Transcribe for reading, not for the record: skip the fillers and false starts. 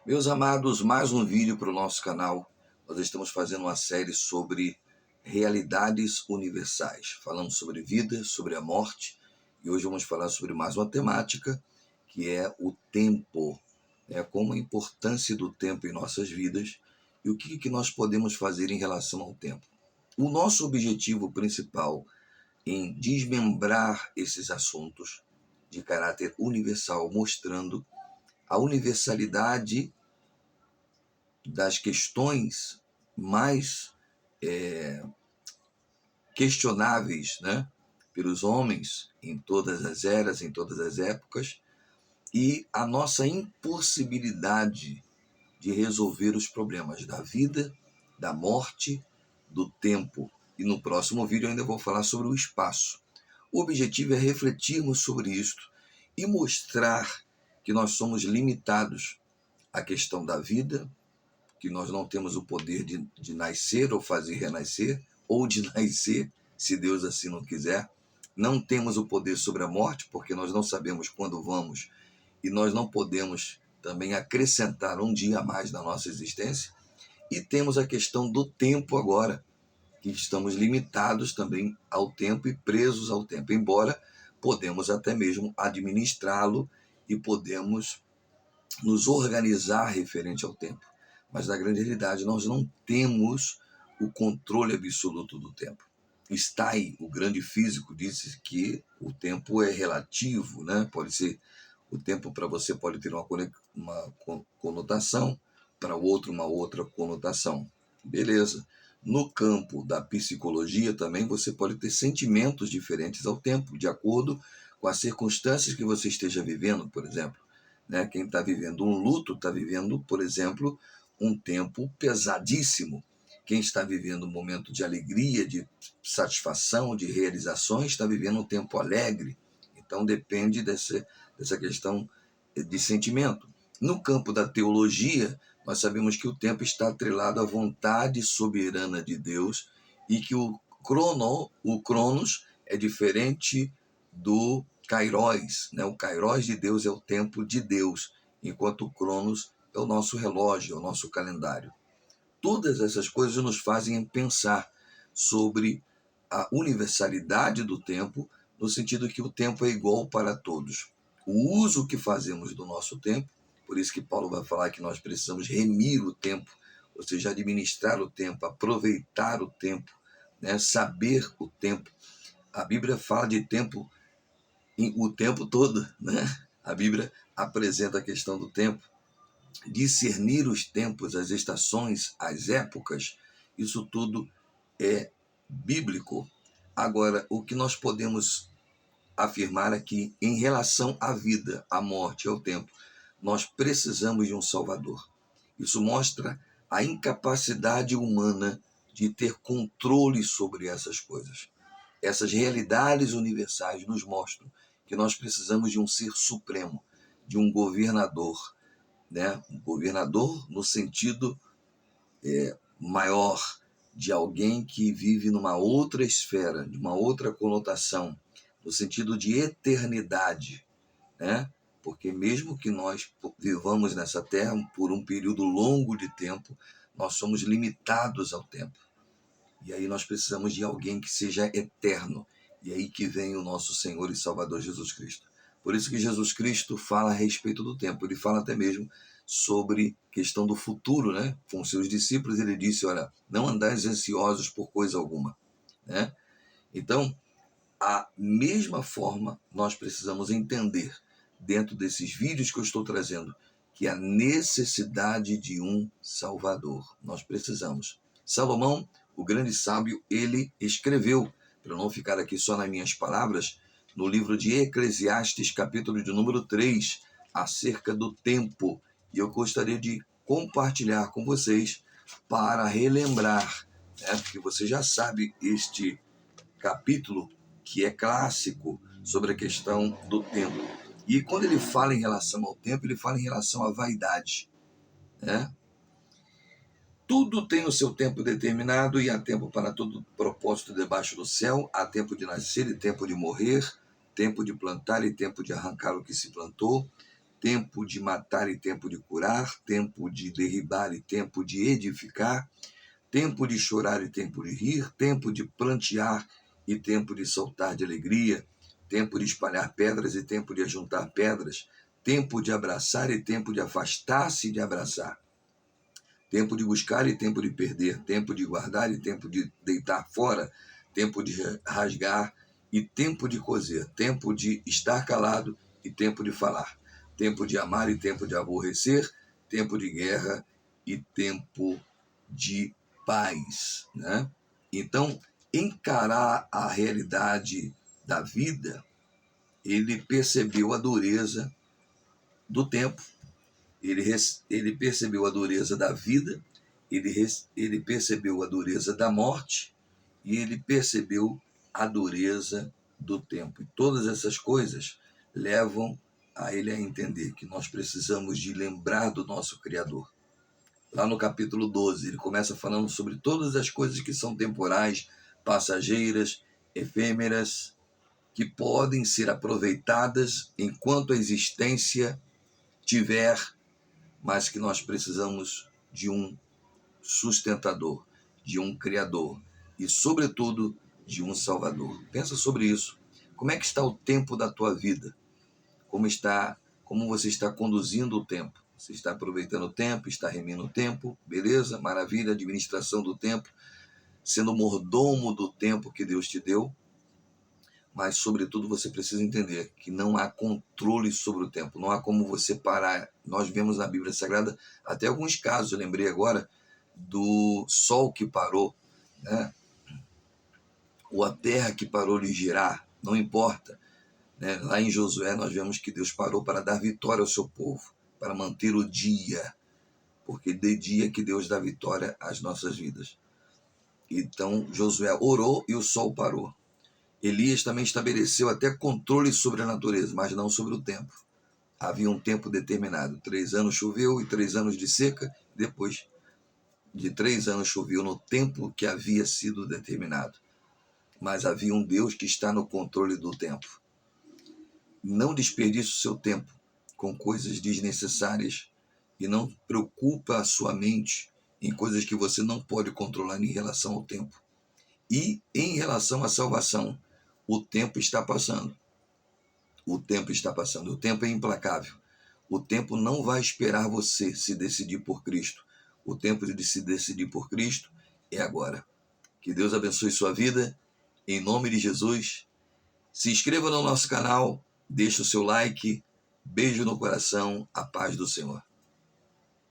Meus amados, mais um vídeo para o nosso canal. Nós estamos fazendo uma série sobre realidades universais. Falamos sobre vida, sobre a morte, e hoje vamos falar sobre mais uma temática, que é o tempo, como a importância do tempo em nossas vidas e o que nós podemos fazer em relação ao tempo. O nosso objetivo principal em desmembrar esses assuntos de caráter universal, mostrando a universalidade das questões mais questionáveis, pelos homens em todas as eras, em todas as épocas, e a nossa impossibilidade de resolver os problemas da vida, da morte, do tempo. E no próximo vídeo eu ainda vou falar sobre o espaço. O objetivo é refletirmos sobre isto e mostrar que nós somos limitados à questão da vida, que nós não temos o poder de nascer ou fazer renascer, ou de nascer, se Deus assim não quiser. Não temos o poder sobre a morte, porque nós não sabemos quando vamos, e nós não podemos também acrescentar um dia a mais na nossa existência. E temos a questão do tempo agora, que estamos limitados também ao tempo e presos ao tempo, embora podemos até mesmo administrá-lo e podemos nos organizar referente ao tempo. Mas na grande realidade nós não temos o controle absoluto do tempo. Stein, o grande físico, disse que o tempo é relativo, Pode ser, o tempo para você pode ter uma conotação, para o outro uma outra conotação. Beleza. No campo da psicologia também você pode ter sentimentos diferentes ao tempo, de acordo com as circunstâncias que você esteja vivendo, por exemplo. Quem está vivendo um luto está vivendo, por exemplo, um tempo pesadíssimo. Quem está vivendo um momento de alegria, de satisfação, de realizações, está vivendo um tempo alegre. Então depende dessa questão de sentimento. No campo da teologia, nós sabemos que o tempo está atrelado à vontade soberana de Deus e que o cronos é diferente do Kairos, O Kairos de Deus é o tempo de Deus, enquanto o Cronos é o nosso relógio, é o nosso calendário. Todas essas coisas nos fazem pensar sobre a universalidade do tempo, no sentido que o tempo é igual para todos. O uso que fazemos do nosso tempo, por isso que Paulo vai falar que nós precisamos remir o tempo, ou seja, administrar o tempo, aproveitar o tempo, saber o tempo. A Bíblia fala de tempo o tempo todo, A Bíblia apresenta a questão do tempo, discernir os tempos, as estações, as épocas, isso tudo é bíblico. Agora, o que nós podemos afirmar aqui em relação à vida, à morte, ao tempo, nós precisamos de um Salvador. Isso mostra a incapacidade humana de ter controle sobre essas coisas. Essas realidades universais nos mostram que nós precisamos de um ser supremo, de um governador, Um governador no sentido maior, de alguém que vive numa outra esfera, de uma outra conotação, no sentido de eternidade, Porque mesmo que nós vivamos nessa terra por um período longo de tempo, nós somos limitados ao tempo. E aí nós precisamos de alguém que seja eterno. E aí que vem o nosso Senhor e Salvador Jesus Cristo. Por isso que Jesus Cristo fala a respeito do tempo. Ele fala até mesmo sobre questão do futuro, Com seus discípulos ele disse, olha, não andais ansiosos por coisa alguma, Então, a mesma forma nós precisamos entender, dentro desses vídeos que eu estou trazendo, que a necessidade de um Salvador. Nós precisamos. Salomão, o grande sábio, ele escreveu, para não ficar aqui só nas minhas palavras, no livro de Eclesiastes, capítulo de número 3, acerca do tempo. E eu gostaria de compartilhar com vocês para relembrar, porque você já sabe este capítulo, que é clássico, sobre a questão do tempo. E quando ele fala em relação ao tempo, ele fala em relação à vaidade, Tudo tem o seu tempo determinado e há tempo para todo propósito debaixo do céu. Há tempo de nascer e tempo de morrer, tempo de plantar e tempo de arrancar o que se plantou, tempo de matar e tempo de curar, tempo de derribar e tempo de edificar, tempo de chorar e tempo de rir, tempo de plantear e tempo de soltar de alegria, tempo de espalhar pedras e tempo de ajuntar pedras, tempo de abraçar e tempo de afastar-se de abraçar, tempo de buscar e tempo de perder, tempo de guardar e tempo de deitar fora, tempo de rasgar e tempo de coser, tempo de estar calado e tempo de falar, tempo de amar e tempo de aborrecer, tempo de guerra e tempo de paz, né? Então, encarar a realidade da vida, ele percebeu a dureza do tempo, ele percebeu a dureza da vida, ele percebeu a dureza da morte e ele percebeu a dureza do tempo. E todas essas coisas levam a ele a entender que nós precisamos de lembrar do nosso Criador. Lá no capítulo 12, ele começa falando sobre todas as coisas que são temporais, passageiras, efêmeras, que podem ser aproveitadas enquanto a existência tiver, mas que nós precisamos de um sustentador, de um criador e, sobretudo, de um salvador. Pensa sobre isso. Como é que está o tempo da tua vida? Como você está conduzindo o tempo? Você está aproveitando o tempo, está remindo o tempo, beleza? Maravilha, administração do tempo, sendo mordomo do tempo que Deus te deu. Mas, sobretudo, você precisa entender que não há controle sobre o tempo, não há como você parar. Nós vemos na Bíblia Sagrada até alguns casos, eu lembrei agora do sol que parou, né? Ou a terra que parou de girar, não importa. Né? Lá em Josué nós vemos que Deus parou para dar vitória ao seu povo, para manter o dia, porque de dia que Deus dá vitória às nossas vidas. Então Josué orou e o sol parou. Elias também estabeleceu até controle sobre a natureza, mas não sobre o tempo. Havia um tempo determinado. 3 anos choveu e 3 anos de seca. Depois de 3 anos choveu no tempo que havia sido determinado. Mas havia um Deus que está no controle do tempo. Não desperdice o seu tempo com coisas desnecessárias e não preocupa a sua mente em coisas que você não pode controlar em relação ao tempo. E em relação à salvação, o tempo está passando. O tempo está passando. O tempo é implacável. O tempo não vai esperar você se decidir por Cristo. O tempo de se decidir por Cristo é agora. Que Deus abençoe sua vida. Em nome de Jesus. Se inscreva no nosso canal. Deixe o seu like. Beijo no coração. A paz do Senhor.